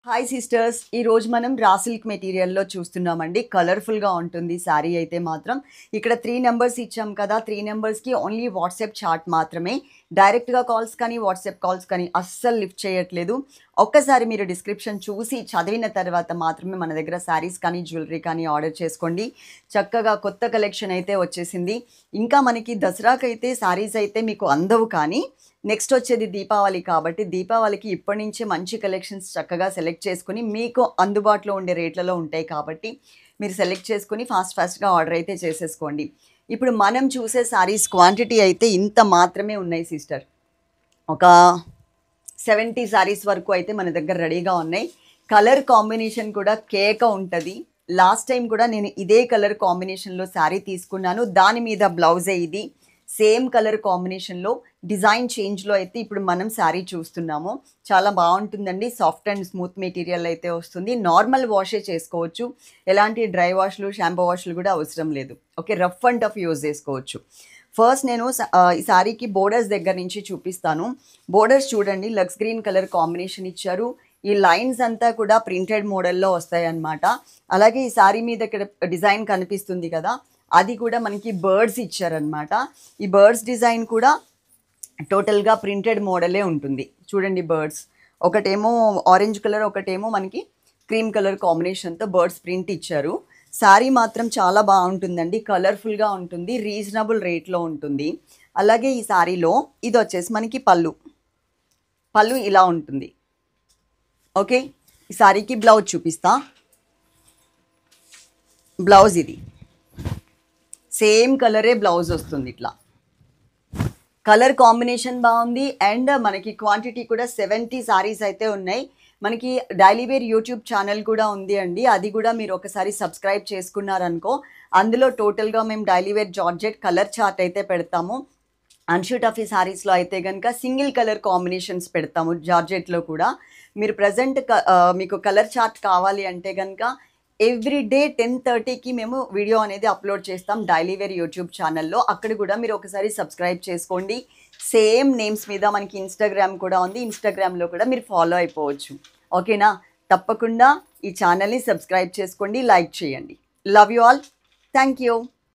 Hi sisters, ఈరోజు మనం raw silk మెటీరియల్లో చూస్తున్నామండి. కలర్ఫుల్గా ఉంటుంది శారీ అయితే మాత్రం. ఇక్కడ 3 నెంబర్స్ ఇచ్చాం కదా, 3 నెంబర్స్కి ఓన్లీ వాట్సాప్ చాట్ మాత్రమే. డైరెక్ట్గా కాల్స్ కానీ వాట్సాప్ కాల్స్ కానీ అస్సలు లిఫ్ట్ చేయట్లేదు. ఒక్కసారి మీరు డిస్క్రిప్షన్ చూసి చదివిన తర్వాత మాత్రమే మన దగ్గర శారీస్ కానీ జ్యువెలరీ కానీ ఆర్డర్ చేసుకోండి. చక్కగా కొత్త కలెక్షన్ అయితే వచ్చేసింది. ఇంకా మనకి దసరాకైతే శారీస్ అయితే మీకు అందవు, కానీ నెక్స్ట్ వచ్చేది దీపావళి కాబట్టి దీపావళికి ఇప్పటి నుంచే మంచి కలెక్షన్స్ చక్కగా సెలెక్ట్ చేసుకుని మీకు అందుబాటులో ఉండే రేట్లలో ఉంటాయి కాబట్టి మీరు సెలెక్ట్ చేసుకుని ఫాస్ట్గా ఆర్డర్ అయితే చేసేసుకోండి. ఇప్పుడు మనం చూసే శారీస్ క్వాంటిటీ అయితే ఇంత మాత్రమే ఉన్నాయి సిస్టర్. ఒక 70 శారీస్ వరకు అయితే మన దగ్గర రెడీగా ఉన్నాయి. కలర్ కాంబినేషన్ కూడా కేక ఉంటుంది. లాస్ట్ టైం కూడా నేను ఇదే కలర్ కాంబినేషన్లో శారీ తీసుకున్నాను. దాని మీద బ్లౌజే ఇది. సేమ్ కలర్ కాంబినేషన్లో డిజైన్ చేంజ్లో అయితే ఇప్పుడు మనం శారీ చూస్తున్నాము. చాలా బాగుంటుందండి. సాఫ్ట్ అండ్ స్మూత్ మెటీరియల్ అయితే వస్తుంది. నార్మల్ వాషే చేసుకోవచ్చు. ఎలాంటి డ్రై వాష్లు షాంపూ వాష్లు కూడా అవసరం లేదు. Okay, rough and tough use చేసుకోవచ్చు. ఫస్ట్ నేను ఈ శారీకి బోర్డర్స్ దగ్గర నుంచి చూపిస్తాను. బోర్డర్స్ చూడండి, లక్స్ గ్రీన్ కలర్ కాంబినేషన్ ఇచ్చారు. ఈ లైన్స్ అంతా కూడా ప్రింటెడ్ మోడల్లో వస్తాయి అన్నమాట. అలాగే ఈ శారీ మీద ఇక్కడ డిజైన్ కనిపిస్తుంది కదా, అది కూడా మనకి బర్డ్స్ ఇచ్చారనమాట. ఈ బర్డ్స్ డిజైన్ కూడా టోటల్గా ప్రింటెడ్ మోడలే ఉంటుంది. చూడండి, బర్డ్స్ ఒకటేమో ఆరెంజ్ కలర్, ఒకటేమో మనకి క్రీమ్ కలర్ కాంబినేషన్తో బర్డ్స్ ప్రింట్ ఇచ్చారు. శారీ మాత్రం చాలా బాగుంటుందండి. కలర్ఫుల్గా ఉంటుంది, రీజనబుల్ రేట్లో ఉంటుంది. అలాగే ఈ శారీలో ఇది వచ్చేసి మనకి పళ్ళు ఇలా ఉంటుంది. ఓకే, ఈ శారీకి బ్లౌజ్ చూపిస్తా. బ్లౌజ్ ఇది సేమ్ కలరే బ్లౌజ్ వస్తుంది. ఇట్లా కలర్ కాంబినేషన్ బాగుంది. అండ్ మనకి క్వాంటిటీ కూడా 70 శారీస్ అయితే ఉన్నాయి. మనకి డైలీ వేర్ యూట్యూబ్ ఛానల్ కూడా ఉంది అండి. అది కూడా మీరు ఒకసారి సబ్స్క్రైబ్ చేసుకున్నారనుకో, అందులో టోటల్గా మేము daily wear georgette colour chart అయితే పెడతాము. అన్షూ టఫీ శారీస్లో అయితే కనుక సింగిల్ కలర్ కాంబినేషన్స్ పెడతాము. జార్జెట్లో కూడా మీరు ప్రజెంట్ మీకు కలర్ చార్ట్ కావాలి అంటే కనుక ఎవ్రీడే 10:30కి మేము వీడియో అనేది అప్లోడ్ చేస్తాం డైలీ వేర్ యూట్యూబ్ ఛానల్లో. అక్కడ కూడా మీరు ఒకసారి సబ్స్క్రైబ్ చేసుకోండి. సేమ్ నేమ్స్ మీద మనకి ఇన్స్టాగ్రామ్ కూడా ఉంది. ఇన్స్టాగ్రామ్లో కూడా మీరు ఫాలో అయిపోవచ్చు. ఓకేనా? తప్పకుండా ఈ ఛానల్ని సబ్స్క్రైబ్ చేసుకోండి, లైక్ చేయండి. Love you all. Thank you.